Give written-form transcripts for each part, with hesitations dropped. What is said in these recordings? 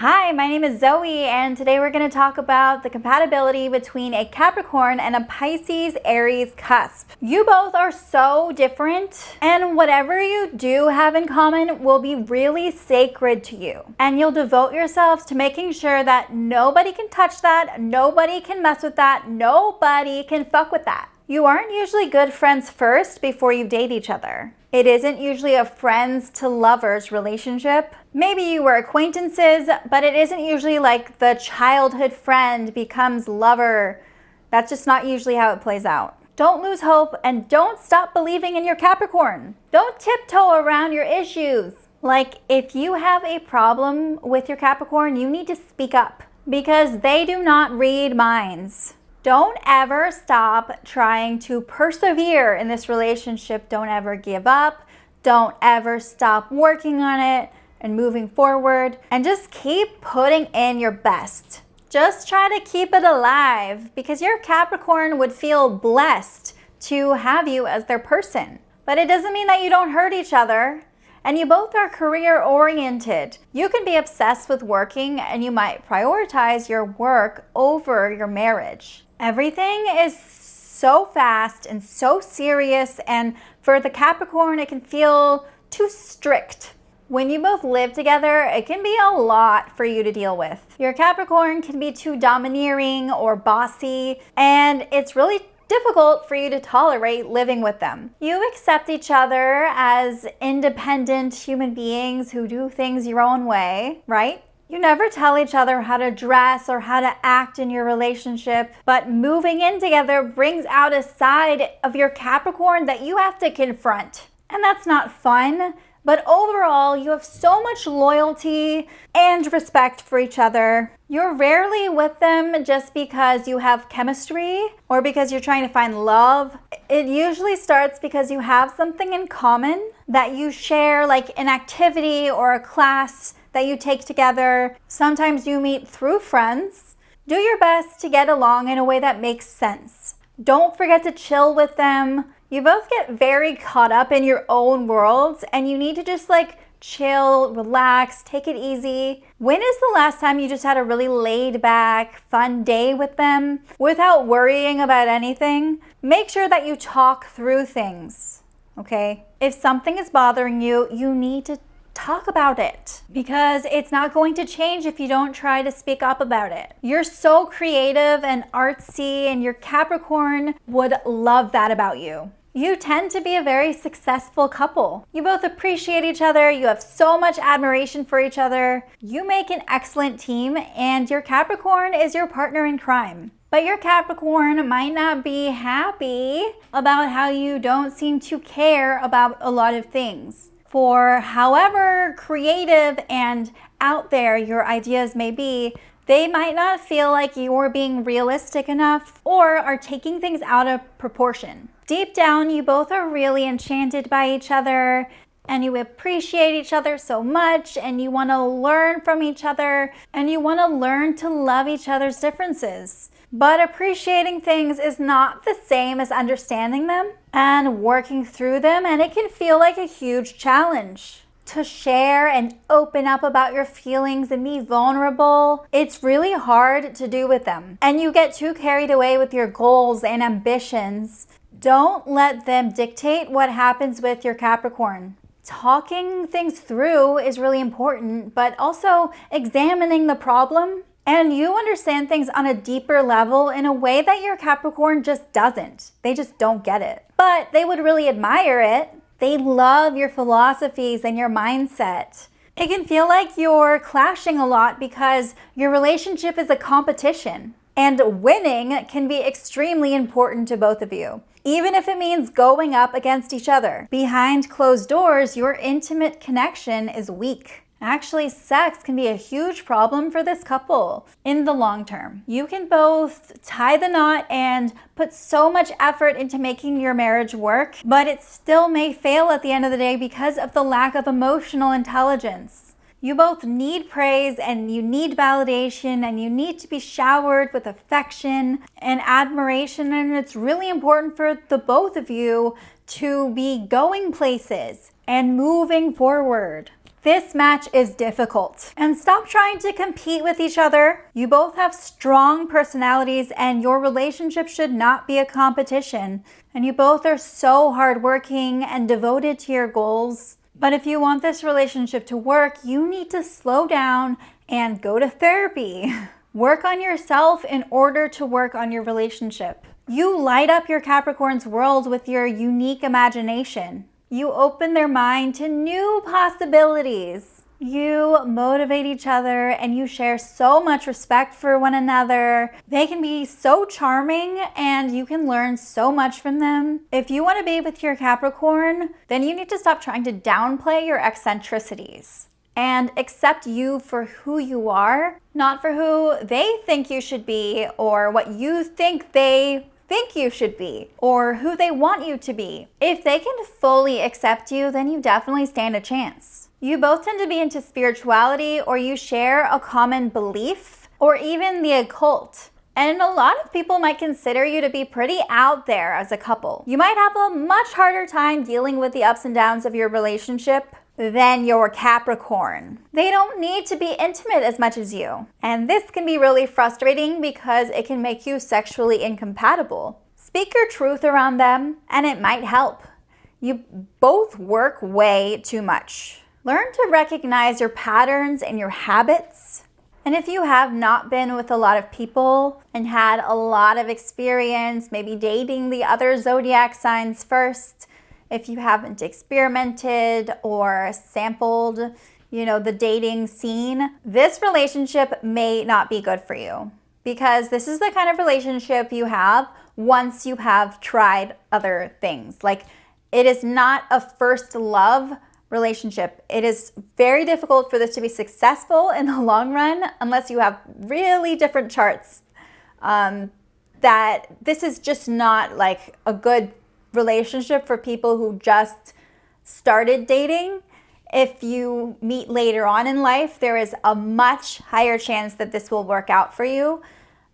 Hi, my name is Zoe, and today we're going to talk about the compatibility between a Capricorn and a Pisces Aries cusp. You both are so different, and whatever you do have in common will be really sacred to you. And you'll devote yourselves to making sure that nobody can touch that, nobody can mess with that, nobody can fuck with that. You aren't usually good friends first before you date each other. It isn't usually a friends to lovers relationship. Maybe you were acquaintances, but it isn't usually like the childhood friend becomes lover. That's just not usually how it plays out. Don't lose hope and don't stop believing in your Capricorn. Don't tiptoe around your issues. Like, if you have a problem with your Capricorn, you need to speak up because they do not read minds. Don't ever stop trying to persevere in this relationship. Don't ever give up. Don't ever stop working on it and moving forward. And just keep putting in your best. Just try to keep it alive because your Capricorn would feel blessed to have you as their person. But it doesn't mean that you don't hurt each other. And you both are career oriented. You can be obsessed with working and you might prioritize your work over your marriage. Everything is so fast and so serious, and for the Capricorn, it can feel too strict. When you both live together, it can be a lot for you to deal with. Your Capricorn can be too domineering or bossy, and it's really difficult for you to tolerate living with them. You accept each other as independent human beings who do things your own way, right? You never tell each other how to dress or how to act in your relationship, but moving in together brings out a side of your Capricorn that you have to confront. And that's not fun, but overall, you have so much loyalty and respect for each other. You're rarely with them just because you have chemistry or because you're trying to find love. It usually starts because you have something in common that you share, like an activity or a class that you take together. Sometimes you meet through friends. Do your best to get along in a way that makes sense. Don't forget to chill with them. You both get very caught up in your own worlds and you need to just chill, relax, take it easy. When is the last time you just had a really laid back, fun day with them without worrying about anything? Make sure that you talk through things, okay? If something is bothering you, you need to talk about it because it's not going to change if you don't try to speak up about it. You're so creative and artsy, and your Capricorn would love that about you. You tend to be a very successful couple. You both appreciate each other. You have so much admiration for each other. You make an excellent team, and your Capricorn is your partner in crime. But your Capricorn might not be happy about how you don't seem to care about a lot of things. For however creative and out there your ideas may be, they might not feel like you're being realistic enough or are taking things out of proportion. Deep down, you both are really enchanted by each other and you appreciate each other so much, and you want to learn from each other and you want to learn to love each other's differences. But appreciating things is not the same as understanding them and working through them, and it can feel like a huge challenge. To share and open up about your feelings and be vulnerable, it's really hard to do with them. And you get too carried away with your goals and ambitions. Don't let them dictate what happens with your Capricorn. Talking things through is really important, but also examining the problem. And you understand things on a deeper level in a way that your Capricorn just doesn't. They just don't get it. But they would really admire it. They love your philosophies and your mindset. It can feel like you're clashing a lot because your relationship is a competition. And winning can be extremely important to both of you, even if it means going up against each other. Behind closed doors, your intimate connection is weak. Actually, sex can be a huge problem for this couple in the long term. You can both tie the knot and put so much effort into making your marriage work, but it still may fail at the end of the day because of the lack of emotional intelligence. You both need praise and you need validation and you need to be showered with affection and admiration, and it's really important for the both of you to be going places and moving forward. This match is difficult. And stop trying to compete with each other. You both have strong personalities and your relationship should not be a competition. And you both are so hardworking and devoted to your goals. But if you want this relationship to work, you need to slow down and go to therapy. Work on yourself in order to work on your relationship. You light up your Capricorn's world with your unique imagination. You open their mind to new possibilities. You motivate each other and you share so much respect for one another. They can be so charming and you can learn so much from them. If you want to be with your Capricorn, then you need to stop trying to downplay your eccentricities and accept you for who you are, not for who they think you should be or what you think they think you should be or who they want you to be. If they can fully accept you, then you definitely stand a chance. You both tend to be into spirituality or you share a common belief or even the occult. And a lot of people might consider you to be pretty out there as a couple. You might have a much harder time dealing with the ups and downs of your relationship than your Capricorn. They don't need to be intimate as much as you. And this can be really frustrating because it can make you sexually incompatible. Speak your truth around them and it might help. You both work way too much. Learn to recognize your patterns and your habits. And if you have not been with a lot of people and had a lot of experience, maybe dating the other zodiac signs first, if you haven't experimented or sampled, the dating scene, this relationship may not be good for you because this is the kind of relationship you have once you have tried other things. Like, it is not a first love relationship. It is very difficult for this to be successful in the long run unless you have really different charts. That this is just not like a good relationship for people who just started dating. If you meet later on in life, there is a much higher chance that this will work out for you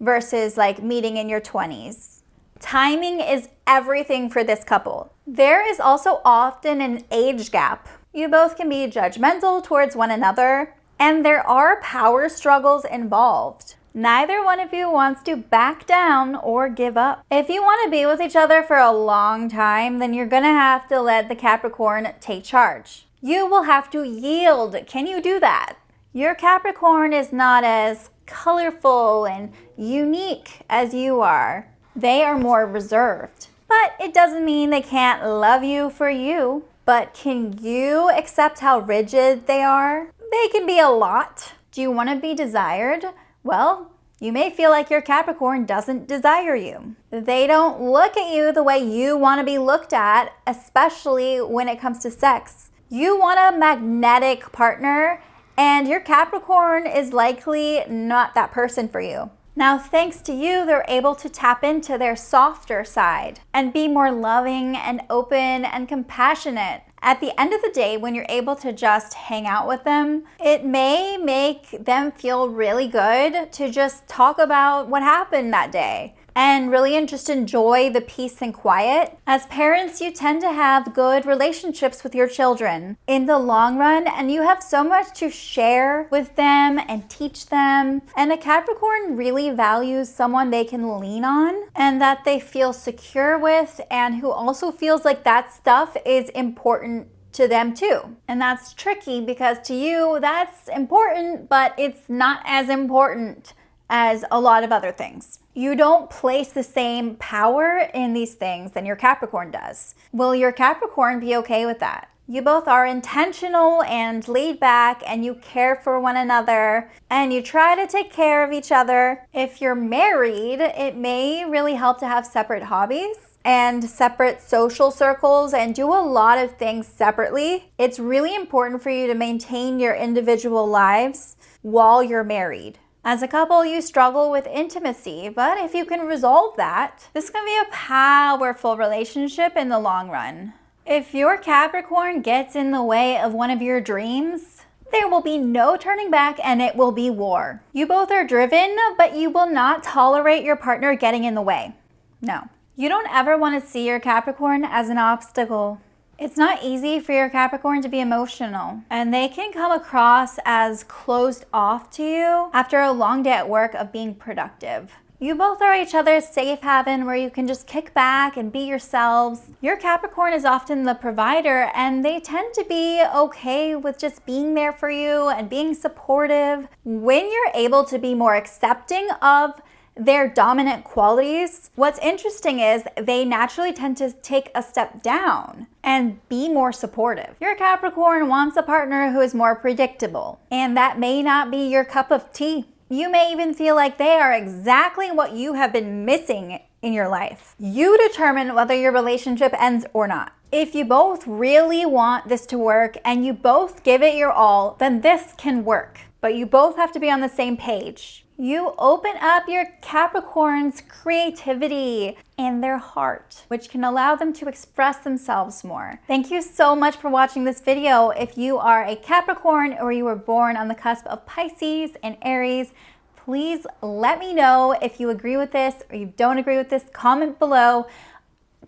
versus like meeting in your 20s. Timing is everything for this couple. There is also often an age gap. You both can be judgmental towards one another, and there are power struggles involved. Neither one of you wants to back down or give up. If you want to be with each other for a long time, then you're gonna have to let the Capricorn take charge. You will have to yield. Can you do that? Your Capricorn is not as colorful and unique as you are. They are more reserved. But it doesn't mean they can't love you for you. But can you accept how rigid they are? They can be a lot. Do you want to be desired? Well, you may feel like your Capricorn doesn't desire you. They don't look at you the way you want to be looked at, especially when it comes to sex. You want a magnetic partner, and your Capricorn is likely not that person for you. Now, thanks to you, they're able to tap into their softer side and be more loving and open and compassionate. At the end of the day, when you're able to just hang out with them, it may make them feel really good to just talk about what happened that day and really just enjoy the peace and quiet. As parents, you tend to have good relationships with your children in the long run, and you have so much to share with them and teach them. And a Capricorn really values someone they can lean on and that they feel secure with, and who also feels like that stuff is important to them too. And that's tricky because to you, that's important, but it's not as important as a lot of other things. You don't place the same power in these things than your Capricorn does. Will your Capricorn be okay with that? You both are intentional and laid back, and you care for one another, and you try to take care of each other. If you're married, it may really help to have separate hobbies and separate social circles and do a lot of things separately. It's really important for you to maintain your individual lives while you're married. As a couple, you struggle with intimacy, but if you can resolve that, this can be a powerful relationship in the long run. If your Capricorn gets in the way of one of your dreams, there will be no turning back and it will be war. You both are driven, but you will not tolerate your partner getting in the way. No. You don't ever want to see your Capricorn as an obstacle. It's not easy for your Capricorn to be emotional, and they can come across as closed off to you after a long day at work of being productive. You both are each other's safe haven where you can just kick back and be yourselves. Your Capricorn is often the provider, and they tend to be okay with just being there for you and being supportive. When you're able to be more accepting of their dominant qualities, what's interesting is they naturally tend to take a step down and be more supportive. Your Capricorn wants a partner who is more predictable, and that may not be your cup of tea. You may even feel like they are exactly what you have been missing in your life. You determine whether your relationship ends or not. If you both really want this to work and you both give it your all, then this can work. But you both have to be on the same page. You open up your Capricorn's creativity and their heart, which can allow them to express themselves more. Thank you so much for watching this video. If you are a Capricorn or you were born on the cusp of Pisces and Aries, please let me know if you agree with this or you don't agree with this. Comment below.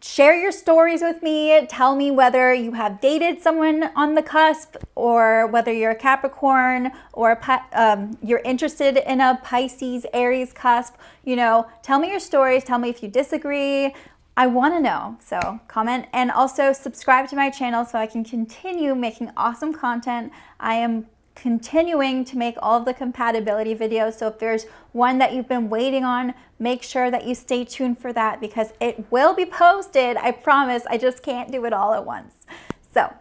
Share your stories with me. Tell me whether you have dated someone on the cusp, or whether you're a Capricorn or you're interested in a Pisces Aries cusp. You know, tell me your stories. Tell me if you disagree. I want to know. So comment, and also subscribe to my channel so I can continue making awesome content. I am continuing to make all of the compatibility videos, so if there's one that you've been waiting on, make sure that you stay tuned for that, because it will be posted. I promise. I just can't do it all at once. So